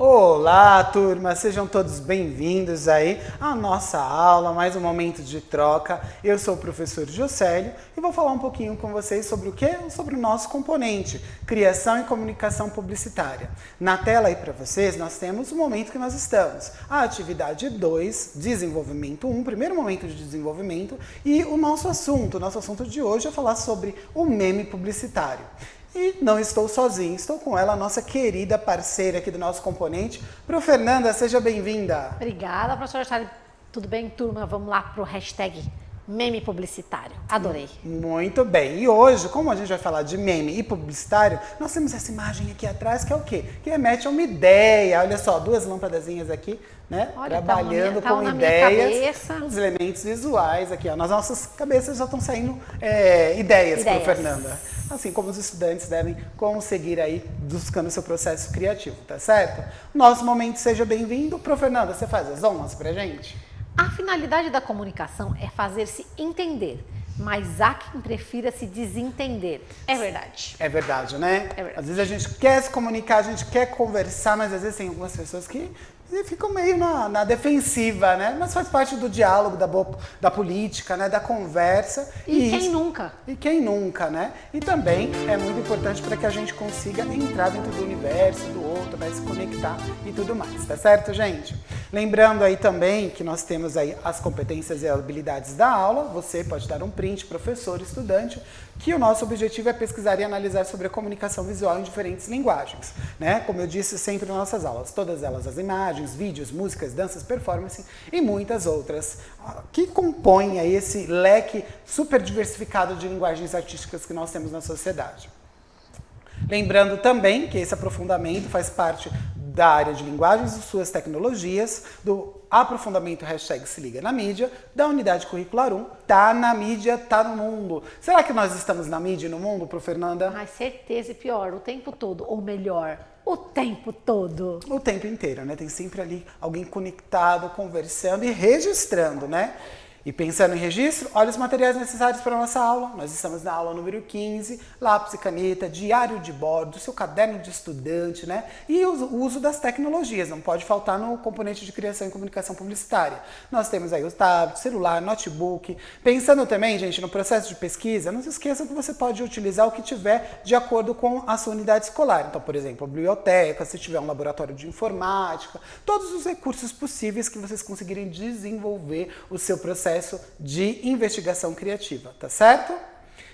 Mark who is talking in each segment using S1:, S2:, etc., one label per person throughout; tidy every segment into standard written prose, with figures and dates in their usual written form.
S1: Olá, turma! Sejam todos bem-vindos aí à nossa aula, mais um momento de troca. Eu sou o professor Josélio e vou falar um pouquinho com vocês sobre o quê? Sobre o nosso componente, criação e comunicação publicitária. Na tela aí para vocês, nós temos o momento que nós estamos. A atividade 2, desenvolvimento 1, primeiro momento de desenvolvimento, e o nosso assunto de hoje é falar sobre o meme publicitário. E não estou sozinho, estou com ela, a nossa querida parceira aqui do nosso componente. Pro Fernanda, seja bem-vinda.
S2: Obrigada, professor Charlie. Tudo bem, turma? Vamos lá pro hashtag meme publicitário. Adorei.
S1: Muito bem. E hoje, como a gente vai falar de meme e publicitário, nós temos essa imagem aqui atrás que é o quê? Que remete a uma ideia. Olha só, duas lâmpadazinhas aqui, né?
S2: Olha,
S1: trabalhando com ideias, os elementos visuais aqui, ó. Nas nossas cabeças já estão saindo ideias para Fernanda. Assim como os estudantes devem conseguir aí buscando o seu processo criativo, tá certo? Nosso momento seja bem-vindo. Pro Fernanda, você faz as honras pra gente?
S2: A finalidade da comunicação é fazer-se entender, mas há quem prefira se desentender. É verdade.
S1: É verdade, né?
S2: É verdade.
S1: Às vezes a gente quer se comunicar, a gente quer conversar, mas às vezes tem algumas pessoas que ficam meio na defensiva, né? Mas faz parte do diálogo, da política, né? Da conversa.
S2: E quem nunca?
S1: E quem nunca, né? E também é muito importante para que a gente consiga entrar dentro do universo, do outro, né? Se conectar e tudo mais, tá certo, gente? Lembrando aí também que nós temos aí as competências e habilidades da aula. Você pode dar um print, professor, estudante, que o nosso objetivo é pesquisar e analisar sobre a comunicação visual em diferentes linguagens, né? Como eu disse sempre nas nossas aulas, todas elas as imagens, vídeos, músicas, danças, performance e muitas outras que compõem aí esse leque super diversificado de linguagens artísticas que nós temos na sociedade. Lembrando também que esse aprofundamento faz parte da área de linguagens e suas tecnologias, do aprofundamento hashtag Se Liga na Mídia, da unidade curricular 1, tá na mídia, tá no mundo. Será que nós estamos na mídia e no mundo, pro Fernanda?
S2: Ai, certeza, e pior, o tempo todo, ou melhor, o tempo todo.
S1: O tempo inteiro, né? Tem sempre ali alguém conectado, conversando e registrando, né? E pensando em registro, olha os materiais necessários para a nossa aula. Nós estamos na aula número 15, lápis e caneta, diário de bordo, seu caderno de estudante, né? E o uso das tecnologias, não pode faltar no componente de criação e comunicação publicitária. Nós temos aí o tablet, celular, notebook. Pensando também, gente, no processo de pesquisa, não se esqueçam que você pode utilizar o que tiver de acordo com a sua unidade escolar. Então, por exemplo, a biblioteca, se tiver um laboratório de informática, todos os recursos possíveis que vocês conseguirem desenvolver o seu processo de investigação criativa, tá certo?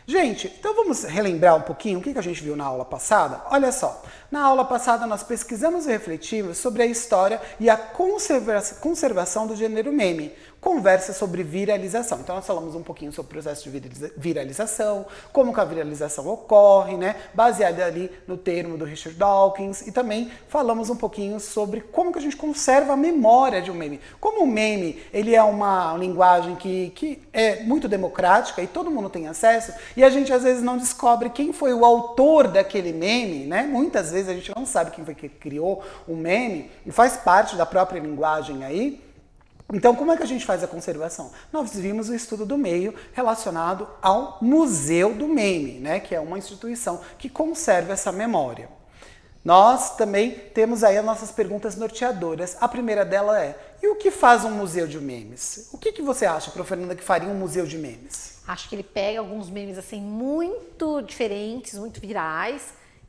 S1: Gente, então vamos relembrar um pouquinho o que a gente viu na aula passada? Olha só, na aula passada nós pesquisamos e refletimos sobre a história e a conservação do gênero meme, conversa sobre viralização. Então nós falamos um pouquinho sobre o processo de viralização, como que a viralização ocorre, né? Baseado ali no termo do Richard Dawkins, e também falamos um pouquinho sobre como que a gente conserva a memória de um meme. Como o meme, ele é uma linguagem que é muito democrática e todo mundo tem acesso, e a gente às vezes não descobre quem foi o autor daquele meme, né? Muitas vezes a gente não sabe quem foi que criou o meme, e faz parte da própria linguagem aí. Então, como é que a gente faz a conservação? Nós vimos o estudo do meio relacionado ao Museu do Meme, né? Que é uma instituição que conserva essa memória. Nós também temos aí as nossas perguntas norteadoras. A primeira dela é: e o que faz um museu de memes? O que você acha, Prof. Fernanda, que faria um museu de memes?
S2: Acho que ele pega alguns memes assim muito diferentes, muito virais,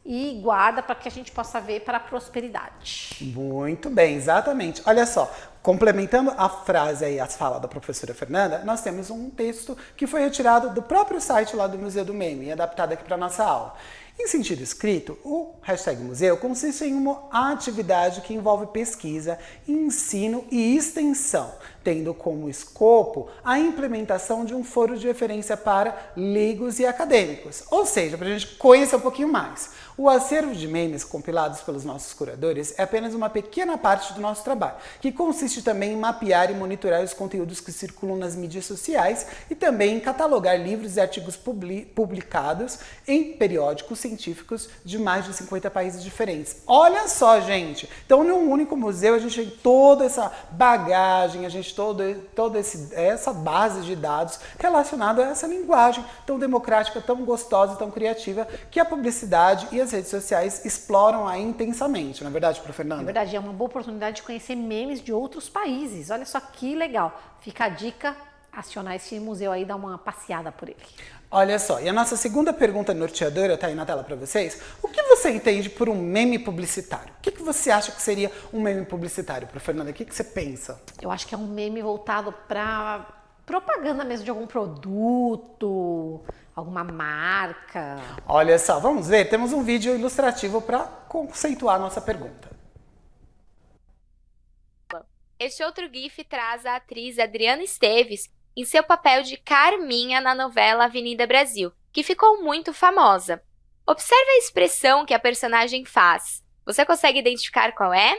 S2: e guarda para que a gente possa ver para a prosperidade.
S1: Muito bem, exatamente. Olha só, complementando a frase aí, a fala da professora Fernanda, nós temos um texto que foi retirado do próprio site lá do Museu do Meme e adaptado aqui para a nossa aula. Em sentido escrito, o hashtag museu consiste em uma atividade que envolve pesquisa, ensino e extensão, tendo como escopo a implementação de um foro de referência para leigos e acadêmicos. Ou seja, para a gente conhecer um pouquinho mais. O acervo de memes compilados pelos nossos curadores é apenas uma pequena parte do nosso trabalho, que consiste também em mapear e monitorar os conteúdos que circulam nas mídias sociais e também em catalogar livros e artigos publicados em periódicos científicos de mais de 50 países diferentes. Olha só, gente! Então, num único museu, a gente tem toda essa bagagem, a gente toda essa base de dados relacionada a essa linguagem tão democrática, tão gostosa, tão criativa, que a publicidade e as redes sociais exploram aí intensamente, não é verdade, Prof. Fernanda?
S2: É verdade, é uma boa oportunidade de conhecer memes de outros países. Olha só que legal. Fica a dica, acionar esse museu aí, dar uma passeada por ele.
S1: Olha só, e a nossa segunda pergunta norteadora está aí na tela para vocês. O que você entende por um meme publicitário? O que você acha que seria um meme publicitário, Prof. Fernanda? O que você pensa?
S2: Eu acho que é um meme voltado para propaganda mesmo de algum produto, alguma marca.
S1: Olha só, vamos ver? Temos um vídeo ilustrativo para conceituar a nossa pergunta.
S3: Este outro GIF traz a atriz Adriana Esteves em seu papel de Carminha na novela Avenida Brasil, que ficou muito famosa. Observe a expressão que a personagem faz. Você consegue identificar qual é?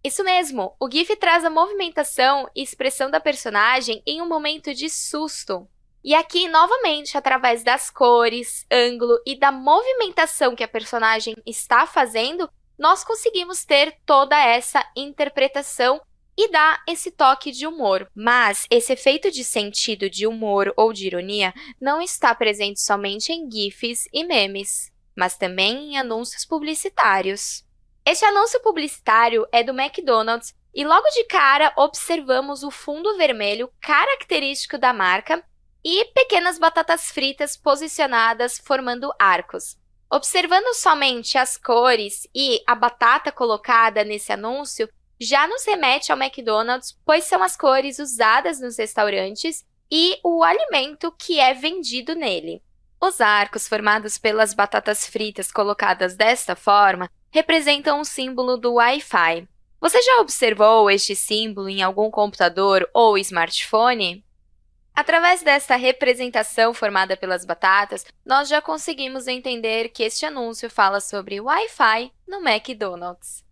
S3: Isso mesmo, o GIF traz a movimentação e expressão da personagem em um momento de susto. E aqui, novamente, através das cores, ângulo e da movimentação que a personagem está fazendo, nós conseguimos ter toda essa interpretação e dá esse toque de humor. Mas esse efeito de sentido de humor ou de ironia não está presente somente em GIFs e memes, mas também em anúncios publicitários. Este anúncio publicitário é do McDonald's e logo de cara observamos o fundo vermelho característico da marca e pequenas batatas fritas posicionadas formando arcos. Observando somente as cores e a batata colocada nesse anúncio, já nos remete ao McDonald's, pois são as cores usadas nos restaurantes e o alimento que é vendido nele. Os arcos formados pelas batatas fritas colocadas desta forma representam um símbolo do Wi-Fi. Você já observou este símbolo em algum computador ou smartphone? Através desta representação formada pelas batatas, nós já conseguimos entender que este anúncio fala sobre Wi-Fi no McDonald's.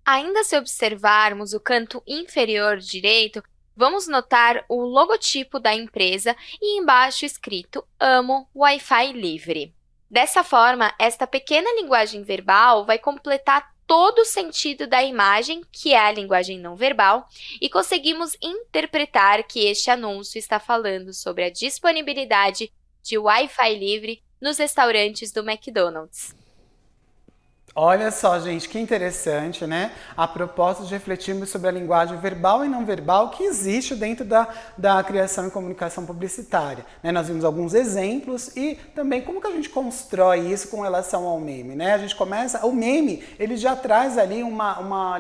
S3: Ainda se observarmos o canto inferior direito, vamos notar o logotipo da empresa e embaixo escrito Amo Wi-Fi Livre. Dessa forma, esta pequena linguagem verbal vai completar todo o sentido da imagem, que é a linguagem não verbal, e conseguimos interpretar que este anúncio está falando sobre a disponibilidade de Wi-Fi livre nos restaurantes do McDonald's.
S1: Olha só, gente, que interessante, né? A propósito de refletirmos sobre a linguagem verbal e não verbal que existe dentro da criação e comunicação publicitária, né? Nós vimos alguns exemplos e também como que a gente constrói isso com relação ao meme, né? A gente começa, o meme, ele já traz ali uma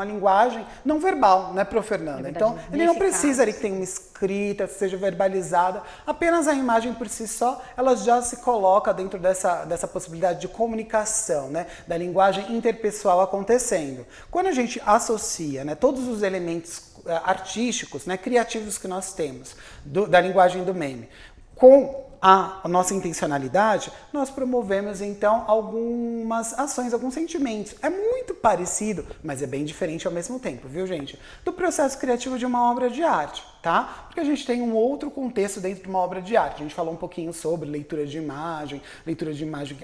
S1: linguagem não verbal, né, Prof. Fernanda? Então, ele não precisa ali que tenha uma escrita, seja verbalizada, apenas a imagem por si só, ela já se coloca dentro dessa possibilidade de comunicação, né? Da linguagem interpessoal acontecendo. Quando a gente associa, né, todos os elementos artísticos, né, criativos que nós temos da linguagem do meme com a nossa intencionalidade, nós promovemos então algumas ações, alguns sentimentos. É muito parecido, mas é bem diferente ao mesmo tempo, viu, gente? Do processo criativo de uma obra de arte, tá? Porque a gente tem um outro contexto dentro de uma obra de arte. A gente falou um pouquinho sobre leitura de imagem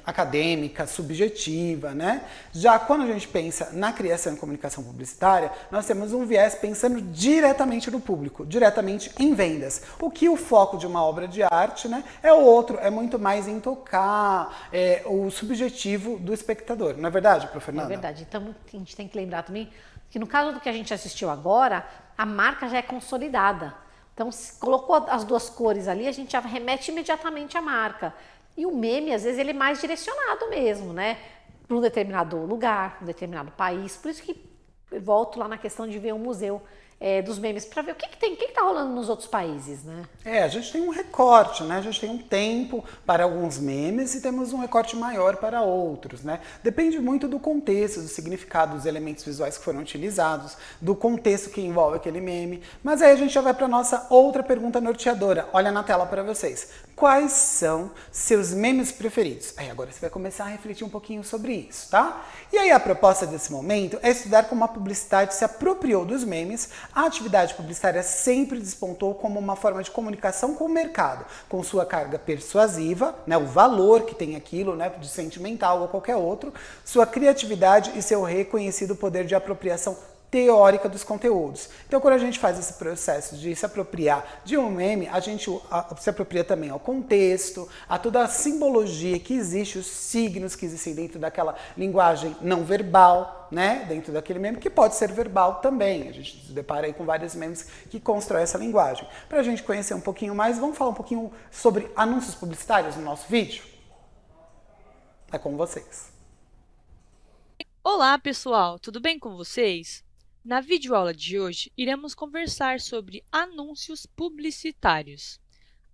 S1: acadêmica, subjetiva, né? Já quando a gente pensa na criação e comunicação publicitária, nós temos um viés pensando diretamente no público, diretamente em vendas. O que o foco de uma obra de arte, né, é o outro, é muito mais em tocar o subjetivo do espectador. Não é verdade, Prof. Fernanda?
S2: É verdade. Então, a gente tem que lembrar também que no caso do que a gente assistiu agora, a marca já é consolidada. Então, se colocou as duas cores ali, a gente já remete imediatamente à marca. E o meme, às vezes, ele é mais direcionado mesmo, né? Para um determinado lugar, um determinado país. Por isso que eu volto lá na questão de ver um museu dos memes, para ver o que está rolando nos outros países, né?
S1: A gente tem um recorte, né? A gente tem um tempo para alguns memes e temos um recorte maior para outros, né? Depende muito do contexto, do significado dos elementos visuais que foram utilizados, do contexto que envolve aquele meme. Mas aí a gente já vai para a nossa outra pergunta norteadora. Olha na tela para vocês. Quais são seus memes preferidos? Aí agora você vai começar a refletir um pouquinho sobre isso, tá? E aí a proposta desse momento é estudar como a publicidade se apropriou dos memes. A atividade publicitária sempre despontou como uma forma de comunicação com o mercado, com sua carga persuasiva, né, o valor que tem aquilo, né, de sentimental ou qualquer outro, sua criatividade e seu reconhecido poder de apropriação teórica dos conteúdos. Então, quando a gente faz esse processo de se apropriar de um meme, a gente se apropria também ao contexto, a toda a simbologia que existe, os signos que existem dentro daquela linguagem não verbal, né? Dentro daquele meme, que pode ser verbal também. A gente se depara aí com vários memes que constroem essa linguagem. Para a gente conhecer um pouquinho mais, vamos falar um pouquinho sobre anúncios publicitários no nosso vídeo? É com vocês.
S4: Olá, pessoal! Tudo bem com vocês? Na videoaula de hoje, iremos conversar sobre anúncios publicitários.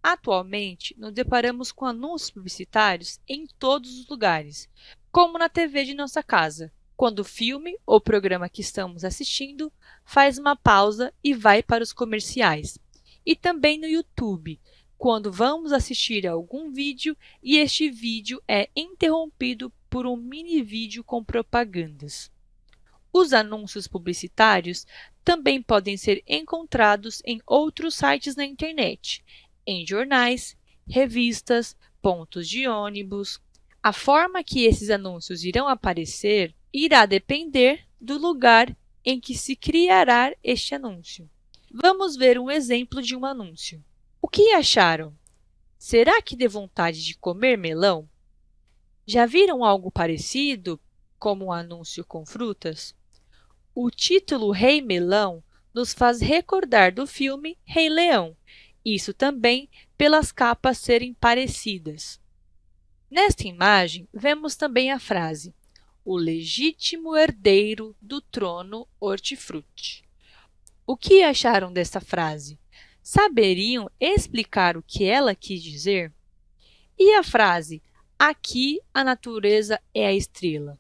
S4: Atualmente, nos deparamos com anúncios publicitários em todos os lugares, como na TV de nossa casa, quando o filme ou programa que estamos assistindo faz uma pausa e vai para os comerciais. E também no YouTube, quando vamos assistir a algum vídeo e este vídeo é interrompido por um mini vídeo com propagandas. Os anúncios publicitários também podem ser encontrados em outros sites na internet, em jornais, revistas, pontos de ônibus. A forma que esses anúncios irão aparecer irá depender do lugar em que se criará este anúncio. Vamos ver um exemplo de um anúncio. O que acharam? Será que dê vontade de comer melão? Já viram algo parecido, como um anúncio com frutas? O título Rei Melão nos faz recordar do filme Rei Leão, isso também pelas capas serem parecidas. Nesta imagem, vemos também a frase "O legítimo herdeiro do trono hortifruti". O que acharam desta frase? Saberiam explicar o que ela quis dizer? E a frase "Aqui a natureza é a estrela"?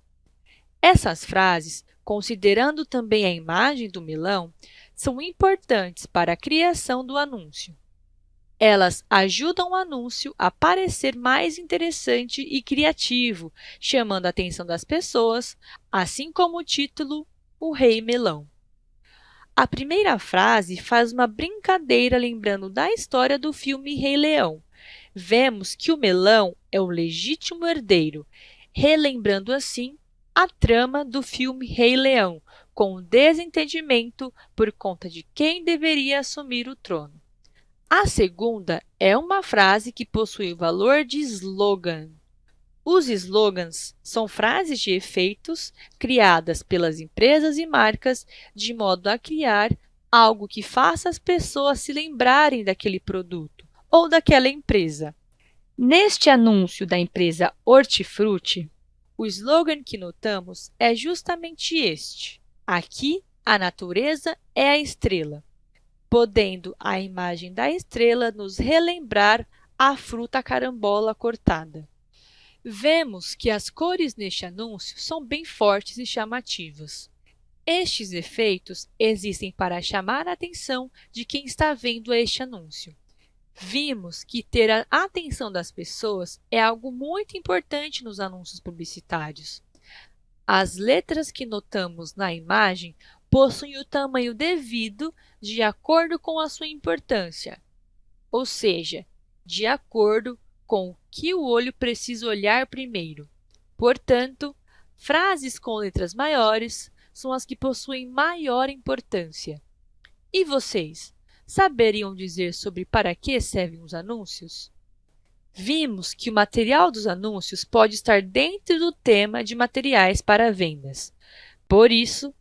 S4: Essas frases, considerando também a imagem do melão, são importantes para a criação do anúncio. Elas ajudam o anúncio a parecer mais interessante e criativo, chamando a atenção das pessoas, assim como o título O Rei Melão. A primeira frase faz uma brincadeira lembrando da história do filme Rei Leão. Vemos que o melão é o legítimo herdeiro, relembrando assim a trama do filme Rei Leão, com o desentendimento por conta de quem deveria assumir o trono. A segunda é uma frase que possui o valor de slogan. Os slogans são frases de efeitos criadas pelas empresas e marcas de modo a criar algo que faça as pessoas se lembrarem daquele produto ou daquela empresa. Neste anúncio da empresa Hortifruti, o slogan que notamos é justamente este: "Aqui a natureza é a estrela", podendo a imagem da estrela nos relembrar a fruta carambola cortada. Vemos que as cores neste anúncio são bem fortes e chamativas. Estes efeitos existem para chamar a atenção de quem está vendo este anúncio. Vimos que ter a atenção das pessoas é algo muito importante nos anúncios publicitários. As letras que notamos na imagem possuem o tamanho devido de acordo com a sua importância, ou seja, de acordo com o que o olho precisa olhar primeiro. Portanto, frases com letras maiores são as que possuem maior importância. E vocês, saberiam dizer sobre para que servem os anúncios? Vimos que o material dos anúncios pode estar dentro do tema de materiais para vendas. Por isso,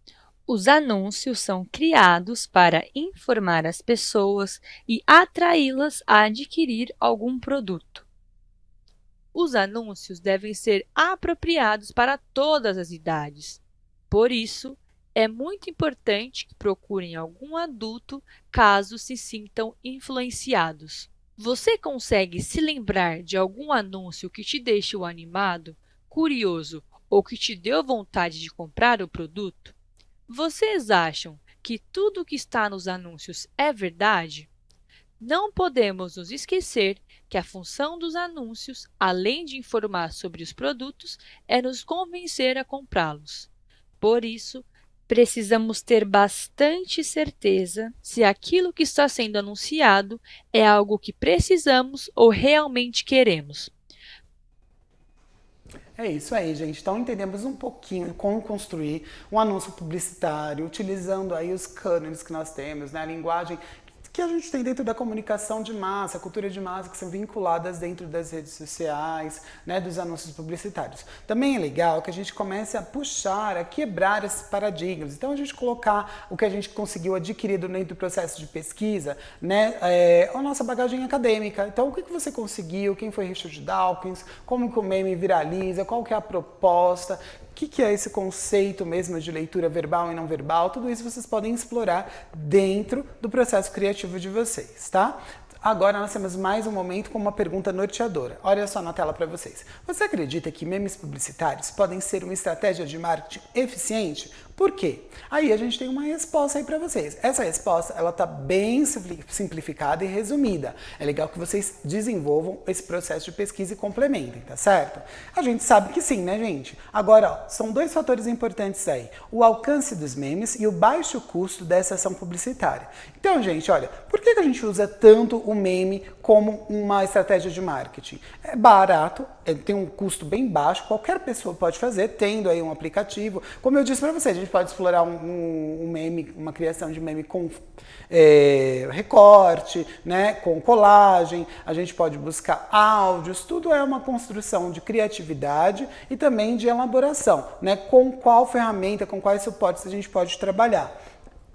S4: os anúncios são criados para informar as pessoas e atraí-las a adquirir algum produto. Os anúncios devem ser apropriados para todas as idades. Por isso, é muito importante que procurem algum adulto caso se sintam influenciados. Você consegue se lembrar de algum anúncio que te deixou animado, curioso ou que te deu vontade de comprar o produto? Vocês acham que tudo o que está nos anúncios é verdade? Não podemos nos esquecer que a função dos anúncios, além de informar sobre os produtos, é nos convencer a comprá-los. Por isso, precisamos ter bastante certeza se aquilo que está sendo anunciado é algo que precisamos ou realmente queremos.
S1: É isso aí, gente. Então entendemos um pouquinho como construir um anúncio publicitário, utilizando aí os cânones que nós temos, né? A linguagem que a gente tem dentro da comunicação de massa, a cultura de massa, que são vinculadas dentro das redes sociais, né, dos anúncios publicitários. Também é legal que a gente comece a puxar, a quebrar esses paradigmas. Então, a gente colocar o que a gente conseguiu adquirir dentro do processo de pesquisa, né, a nossa bagagem acadêmica. Então, o que você conseguiu, quem foi Richard Dawkins, como que o meme viraliza, qual que é a proposta, o que é esse conceito mesmo de leitura verbal e não verbal? Tudo isso vocês podem explorar dentro do processo criativo de vocês, tá? Agora nós temos mais um momento com uma pergunta norteadora. Olha só na tela para vocês. Você acredita que memes publicitários podem ser uma estratégia de marketing eficiente? Por quê? Aí a gente tem uma resposta aí para vocês. Essa resposta, ela tá bem simplificada e resumida. É legal que vocês desenvolvam esse processo de pesquisa e complementem, tá certo? A gente sabe que sim, né, gente? Agora, ó, são dois fatores importantes aí. O alcance dos memes e o baixo custo dessa ação publicitária. Então, gente, olha, por que a gente usa tanto o meme como uma estratégia de marketing? É barato, tem um custo bem baixo, qualquer pessoa pode fazer, tendo aí um aplicativo. Como eu disse para vocês, a gente pode explorar um meme, uma criação de meme com recorte, né, com colagem, a gente pode buscar áudios, tudo é uma construção de criatividade e também de elaboração, né, com qual ferramenta, com quais suportes a gente pode trabalhar.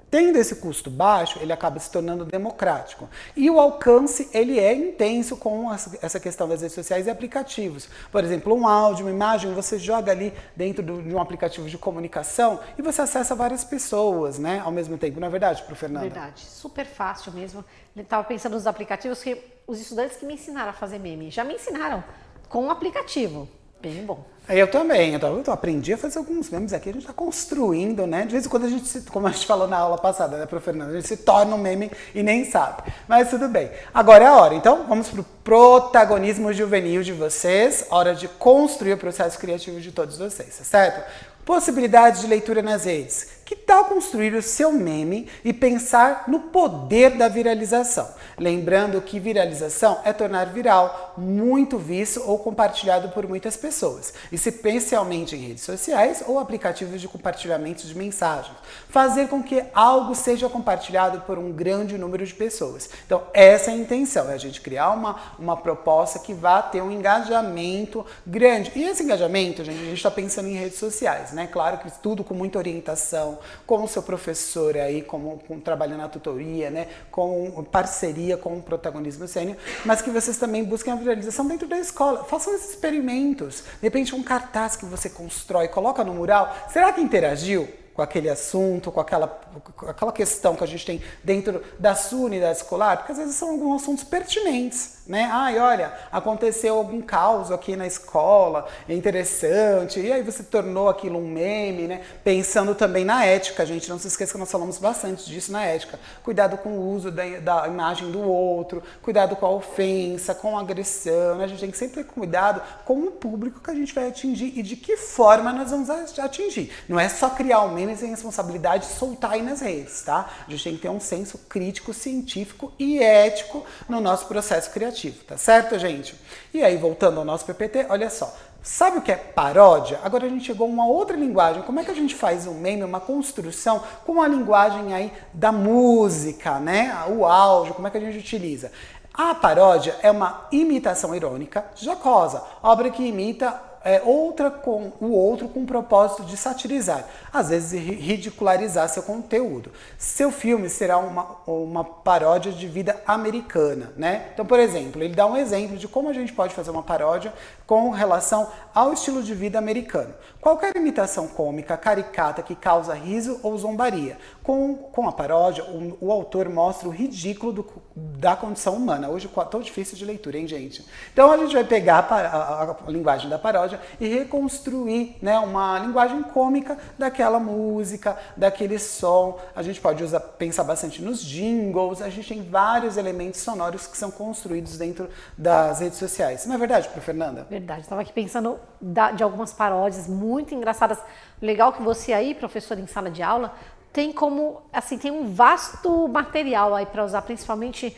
S1: Tendo esse custo baixo, ele acaba se tornando democrático. E o alcance, ele é intenso com essa questão das redes sociais e aplicativos. Por exemplo, um áudio, uma imagem, você joga ali dentro de um aplicativo de comunicação e você acessa várias pessoas, né, ao mesmo tempo. Não é verdade, Prof. Fernanda?
S2: Verdade, super fácil mesmo. Eu estava pensando nos aplicativos que os estudantes que me ensinaram a fazer meme, já me ensinaram com um aplicativo. Bem bom.
S1: Eu também, eu aprendi a fazer alguns memes aqui, a gente está construindo, né? De vez em quando a gente, como a gente falou na aula passada, né, Prof. Fernanda, a gente se torna um meme e nem sabe. Mas tudo bem. Agora é a hora, então vamos para o protagonismo juvenil de vocês, hora de construir o processo criativo de todos vocês, tá certo? Possibilidades de leitura nas redes. Que tal construir o seu meme e pensar no poder da viralização? Lembrando que viralização é tornar viral, muito visto ou compartilhado por muitas pessoas, especialmente em redes sociais ou aplicativos de compartilhamento de mensagens. Fazer com que algo seja compartilhado por um grande número de pessoas. Então, essa é a intenção, é a gente criar uma proposta que vá ter um engajamento grande. E esse engajamento, gente, a gente está pensando em redes sociais, né? Claro que tudo com muita orientação, com o seu professor aí, com trabalhando na tutoria, né, com parceria com o protagonismo sênior, mas que vocês também busquem a viralização dentro da escola. Façam esses experimentos. De repente, um cartaz que você constrói, coloca no mural. Será que interagiu com aquele assunto, com aquela questão que a gente tem dentro da sua unidade escolar? Porque às vezes são alguns assuntos pertinentes, né? Ai, olha, aconteceu algum caos aqui na escola, é interessante, e aí você tornou aquilo um meme, né? Pensando também na ética, gente, não se esqueça que nós falamos bastante disso na ética. Cuidado com o uso da imagem do outro, cuidado com a ofensa, com a agressão, né? A gente tem que sempre ter cuidado com o público que a gente vai atingir e de que forma nós vamos atingir. Não é só criar um meme sem responsabilidade e soltar aí nas redes, tá? A gente tem que ter um senso crítico, científico e ético no nosso processo criativo, tá certo, gente? E aí, voltando ao nosso PPT, olha só. Sabe o que é paródia? Agora a gente chegou a uma outra linguagem. Como é que a gente faz um meme, uma construção com a linguagem aí da música, né? O áudio, como é que a gente utiliza? A paródia é uma imitação irônica, jocosa, obra que imita outra com o outro com o propósito de satirizar, às vezes ridicularizar seu conteúdo. Seu filme será uma paródia de vida americana, né? Então, por exemplo, ele dá um exemplo de como a gente pode fazer uma paródia com relação ao estilo de vida americano. Qualquer imitação cômica, caricata, que causa riso ou zombaria. Com a paródia, o autor mostra o ridículo da condição humana. Hoje é tão difícil de leitura, hein, gente? Então a gente vai pegar a linguagem da paródia e reconstruir, né, uma linguagem cômica daquela música, daquele som. A gente pode pensar bastante nos jingles, a gente tem vários elementos sonoros que são construídos dentro das redes sociais. Não é verdade, Prof. Fernanda?
S2: Verdade, estava aqui pensando de algumas paródias muito engraçadas. Legal que você aí, professor em sala de aula, tem como, assim, tem um vasto material aí para usar, principalmente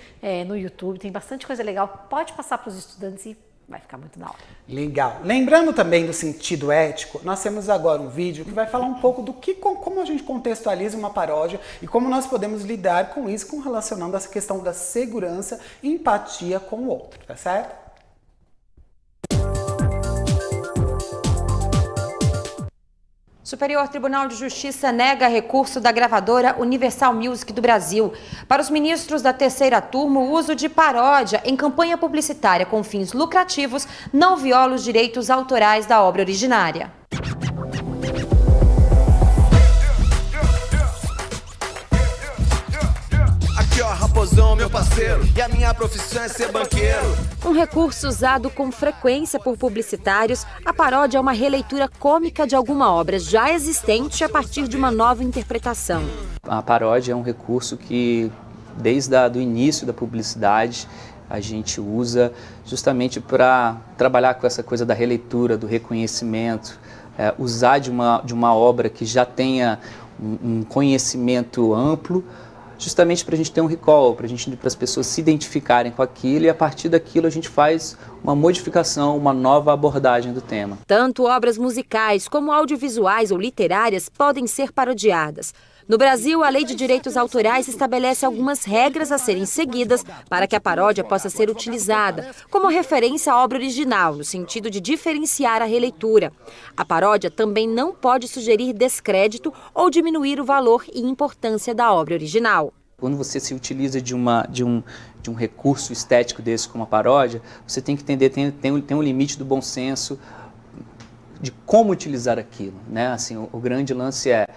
S2: no YouTube, tem bastante coisa legal. Pode passar para os estudantes e Vai ficar muito da hora.
S1: Legal. Lembrando também do sentido ético, nós temos agora um vídeo que vai falar um pouco do como a gente contextualiza uma paródia e como nós podemos lidar com isso, relacionando essa questão da segurança e empatia com o outro, tá certo?
S5: Superior Tribunal de Justiça nega recurso da gravadora Universal Music do Brasil. Para os ministros da terceira turma, o uso de paródia em campanha publicitária com fins lucrativos não viola os direitos autorais da obra originária.
S6: Raposão, meu parceiro, e a minha profissão é ser banqueiro.
S5: Um recurso usado com frequência por publicitários, a paródia é uma releitura cômica de alguma obra já existente a partir de uma nova interpretação.
S7: A paródia é um recurso que, desde o início da publicidade, a gente usa justamente para trabalhar com essa coisa da releitura, do reconhecimento, usar de uma obra que já tenha um conhecimento amplo, justamente para a gente ter um recall, para as pessoas se identificarem com aquilo e a partir daquilo a gente faz uma modificação, uma nova abordagem do tema.
S5: Tanto obras musicais como audiovisuais ou literárias podem ser parodiadas. No Brasil, a Lei de Direitos Autorais estabelece algumas regras a serem seguidas para que a paródia possa ser utilizada, como referência à obra original, no sentido de diferenciar a releitura. A paródia também não pode sugerir descrédito ou diminuir o valor e importância da obra original.
S7: Quando você se utiliza de um recurso estético desse como a paródia, você tem que entender, tem um limite do bom senso de como utilizar aquilo, né? Assim, o grande lance é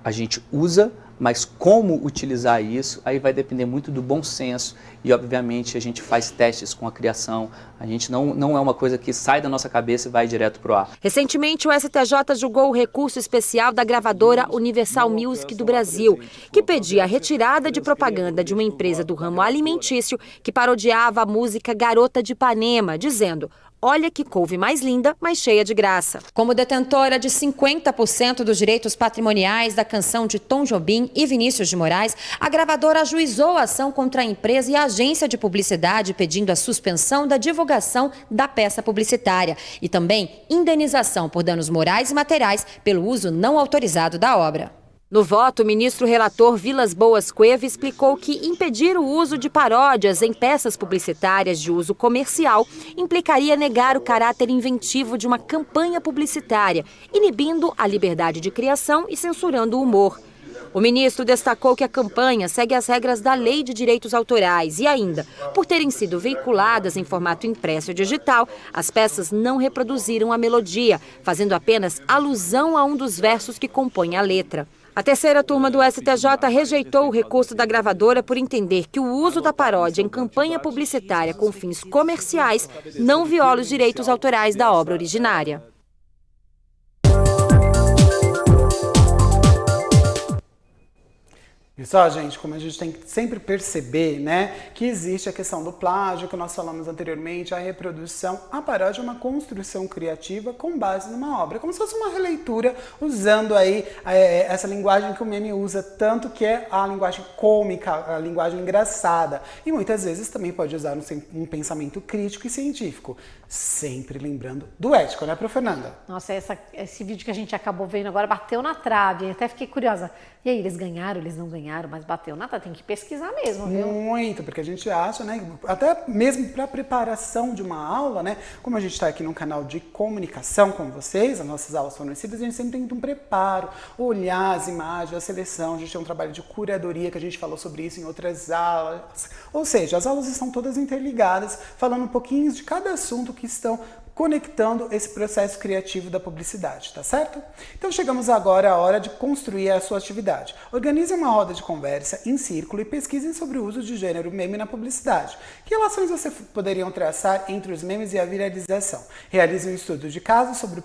S7: a gente usa, mas como utilizar isso, aí vai depender muito do bom senso e, obviamente, a gente faz testes com a criação. A gente não é uma coisa que sai da nossa cabeça e vai direto para o ar.
S5: Recentemente, o STJ julgou o recurso especial da gravadora Universal Music do Brasil, que pedia a retirada de propaganda de uma empresa do ramo alimentício que parodiava a música Garota de Ipanema, dizendo: "Olha que couve mais linda, mas cheia de graça." Como detentora de 50% dos direitos patrimoniais da canção de Tom Jobim e Vinícius de Moraes, a gravadora ajuizou a ação contra a empresa e a agência de publicidade, pedindo a suspensão da divulgação da peça publicitária e também indenização por danos morais e materiais pelo uso não autorizado da obra. No voto, o ministro relator Vilas Boas Cueva explicou que impedir o uso de paródias em peças publicitárias de uso comercial implicaria negar o caráter inventivo de uma campanha publicitária, inibindo a liberdade de criação e censurando o humor. O ministro destacou que a campanha segue as regras da Lei de Direitos Autorais e ainda, por terem sido veiculadas em formato impresso e digital, as peças não reproduziram a melodia, fazendo apenas alusão a um dos versos que compõem a letra. A terceira turma do STJ rejeitou o recurso da gravadora por entender que o uso da paródia em campanha publicitária com fins comerciais não viola os direitos autorais da obra originária.
S1: E só, gente, como a gente tem que sempre perceber, né, que existe a questão do plágio, que nós falamos anteriormente, a reprodução, a paródia é uma construção criativa com base numa obra, como se fosse uma releitura, usando aí essa linguagem que o meme usa tanto, que é a linguagem cômica, a linguagem engraçada, e muitas vezes também pode usar um pensamento crítico e científico, sempre lembrando do ético, né, Prof. Fernanda?
S2: Nossa, esse vídeo que a gente acabou vendo agora bateu na trave, até fiquei curiosa. E aí, eles ganharam, eles não ganharam, mas bateu na trave, tem que pesquisar mesmo, viu?
S1: Muito, porque a gente acha, né, até mesmo para a preparação de uma aula, né, como a gente está aqui num canal de comunicação com vocês, as nossas aulas fornecidas, a gente sempre tem um preparo, olhar as imagens, a seleção, a gente tem um trabalho de curadoria, que a gente falou sobre isso em outras aulas, ou seja, as aulas estão todas interligadas, falando um pouquinho de cada assunto que estão conectando esse processo criativo da publicidade, tá certo? Então chegamos agora à hora de construir a sua atividade. Organize uma roda de conversa em círculo e pesquisem sobre o uso de gênero meme na publicidade. Que relações você poderiam traçar entre os memes e a viralização? Realize um estudo de caso sobre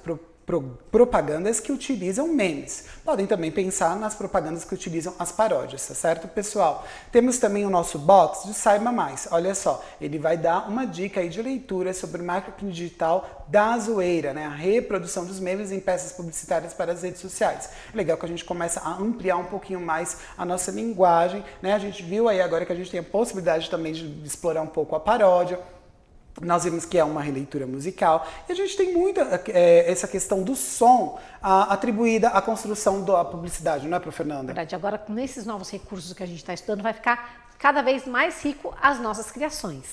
S1: propagandas que utilizam memes. Podem também pensar nas propagandas que utilizam as paródias, tá certo, pessoal? Temos também o nosso box de Saiba Mais. Olha só, ele vai dar uma dica aí de leitura sobre marketing digital da zoeira, né? A reprodução dos memes em peças publicitárias para as redes sociais. É legal que a gente começa a ampliar um pouquinho mais a nossa linguagem, né? A gente viu aí agora que a gente tem a possibilidade também de explorar um pouco a paródia. Nós vimos que é uma releitura musical e a gente tem muita essa questão do som atribuída à construção da publicidade, não é, Prof. Fernanda?
S2: Verdade. Agora, com esses novos recursos que a gente está estudando, vai ficar cada vez mais rico as nossas criações.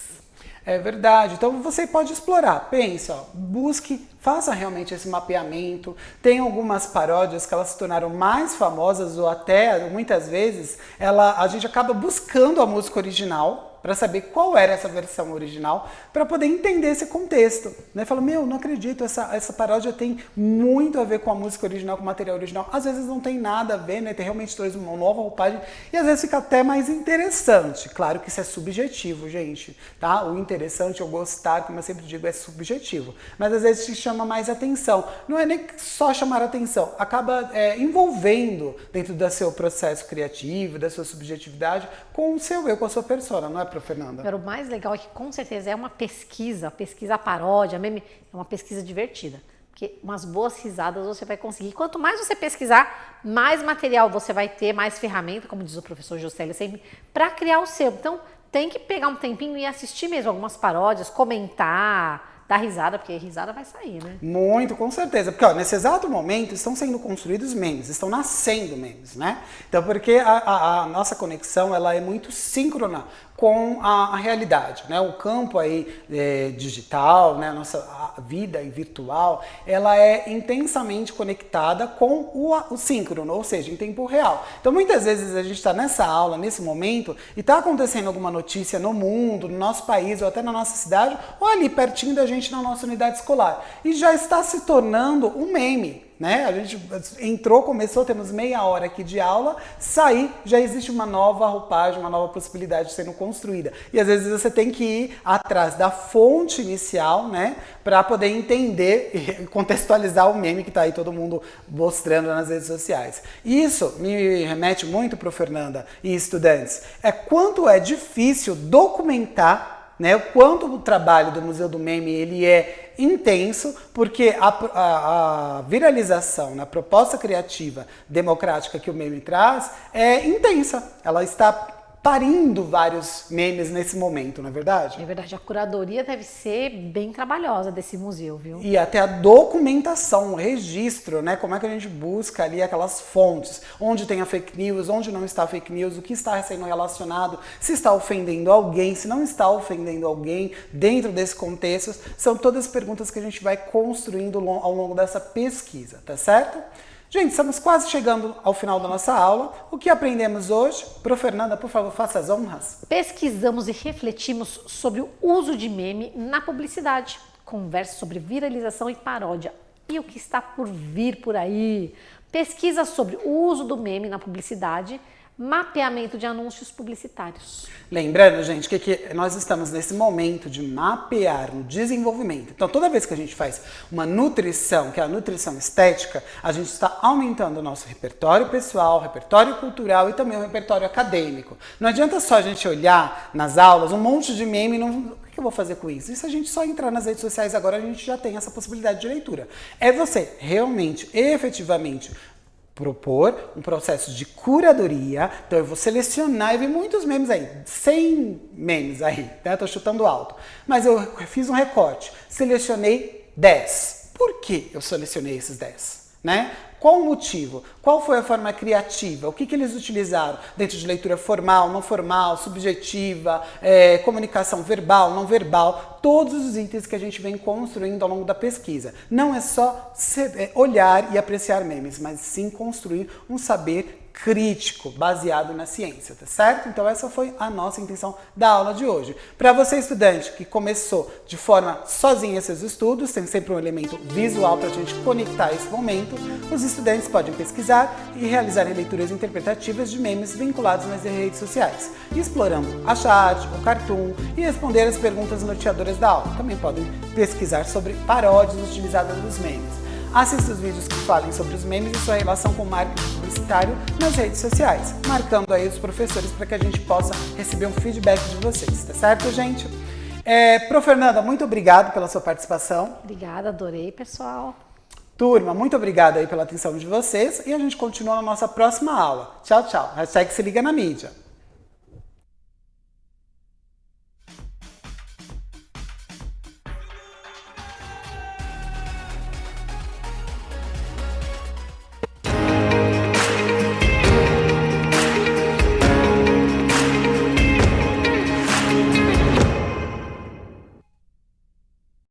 S1: É verdade. Então você pode explorar. Pense, ó, busque, faça realmente esse mapeamento. Tem algumas paródias que elas se tornaram mais famosas ou até, muitas vezes, a gente acaba buscando a música original para saber qual era essa versão original, para poder entender esse contexto. Né? Fala, não acredito, essa paródia tem muito a ver com a música original, com o material original. Às vezes não tem nada a ver, né? Tem realmente uma nova roupagem e às vezes fica até mais interessante. Claro que isso é subjetivo, gente. Tá? O interessante, eu gostar, como eu sempre digo, é subjetivo. Mas às vezes te chama mais atenção. Não é nem só chamar atenção, acaba envolvendo dentro do seu processo criativo, da sua subjetividade, com o seu eu, com a sua persona, não é, Prof. Fernanda?
S2: Agora, o mais legal é que, com certeza, é uma pesquisa paródia, meme, é uma pesquisa divertida. Porque umas boas risadas você vai conseguir. Quanto mais você pesquisar, mais material você vai ter, mais ferramenta, como diz o professor Juscelio sempre, para criar o seu. Então, tem que pegar um tempinho e assistir mesmo algumas paródias, comentar, dar risada, porque risada vai sair, né?
S1: Muito, com certeza. Porque, ó, nesse exato momento estão sendo construídos memes, estão nascendo memes, né? Então, porque a nossa conexão, ela é muito síncrona com a realidade, né? O campo aí digital, né? A nossa vida virtual, ela é intensamente conectada com o síncrono, ou seja, em tempo real. Então, muitas vezes a gente está nessa aula, nesse momento, e está acontecendo alguma notícia no mundo, no nosso país, ou até na nossa cidade, ou ali pertinho da gente na nossa unidade escolar. E já está se tornando um meme. Né? A gente entrou, começou, temos meia hora aqui de aula, sair, já existe uma nova roupagem, uma nova possibilidade sendo construída. E às vezes você tem que ir atrás da fonte inicial, né, para poder entender e contextualizar o meme que está aí todo mundo mostrando nas redes sociais. Isso me remete muito, Prof. Fernanda e estudantes, quanto é difícil documentar, né, o quanto o trabalho do Museu do Meme ele é intenso, porque a viralização na proposta criativa democrática que o meme traz é intensa. Ela está parindo vários memes nesse momento, não é verdade?
S2: É verdade, a curadoria deve ser bem trabalhosa desse museu, viu?
S1: E até a documentação, o registro, né? Como é que a gente busca ali aquelas fontes, onde tem a fake news, onde não está fake news, o que está sendo relacionado, se está ofendendo alguém, se não está ofendendo alguém dentro desse contexto, são todas perguntas que a gente vai construindo ao longo dessa pesquisa, tá certo? Gente, estamos quase chegando ao final da nossa aula. O que aprendemos hoje? Prof. Fernanda, por favor, faça as honras.
S2: Pesquisamos e refletimos sobre o uso de meme na publicidade. Conversa sobre viralização e paródia. E o que está por vir por aí? Pesquisa sobre o uso do meme na publicidade, mapeamento de anúncios publicitários.
S1: Lembrando, gente, que nós estamos nesse momento de mapear o desenvolvimento. Então, toda vez que a gente faz uma nutrição, que é a nutrição estética, a gente está aumentando o nosso repertório pessoal, repertório cultural e também o repertório acadêmico. Não adianta só a gente olhar nas aulas um monte de meme e não... O que eu vou fazer com isso? E se a gente só entrar nas redes sociais agora, a gente já tem essa possibilidade de leitura. É você realmente, efetivamente, propor um processo de curadoria. Então eu vou selecionar, e vi muitos memes aí, 100 memes aí, né? Tô chutando alto. Mas eu fiz um recorte, selecionei 10. Por que eu selecionei esses 10? Né? Qual o motivo? Qual foi a forma criativa? O que eles utilizaram dentro de leitura formal, não formal, subjetiva, comunicação verbal, não verbal, todos os itens que a gente vem construindo ao longo da pesquisa. Não é só olhar e apreciar memes, mas sim construir um saber crítico, baseado na ciência, tá certo? Então essa foi a nossa intenção da aula de hoje. Para você, estudante, que começou de forma sozinha seus estudos, tem sempre um elemento visual para a gente conectar esse momento, os estudantes podem pesquisar e realizar leituras interpretativas de memes vinculados nas redes sociais, explorando a chat, o cartoon e responder as perguntas norteadoras da aula. Também podem pesquisar sobre paródias utilizadas nos memes. Assista os vídeos que falem sobre os memes e sua relação com o marketing publicitário nas redes sociais, marcando aí os professores para que a gente possa receber um feedback de vocês, tá certo, gente? Prof. Fernanda, muito obrigado pela sua participação.
S2: Obrigada, adorei, pessoal.
S1: Turma, muito obrigado aí pela atenção de vocês e a gente continua na nossa próxima aula. Tchau, tchau. #SeLigaNaMídia.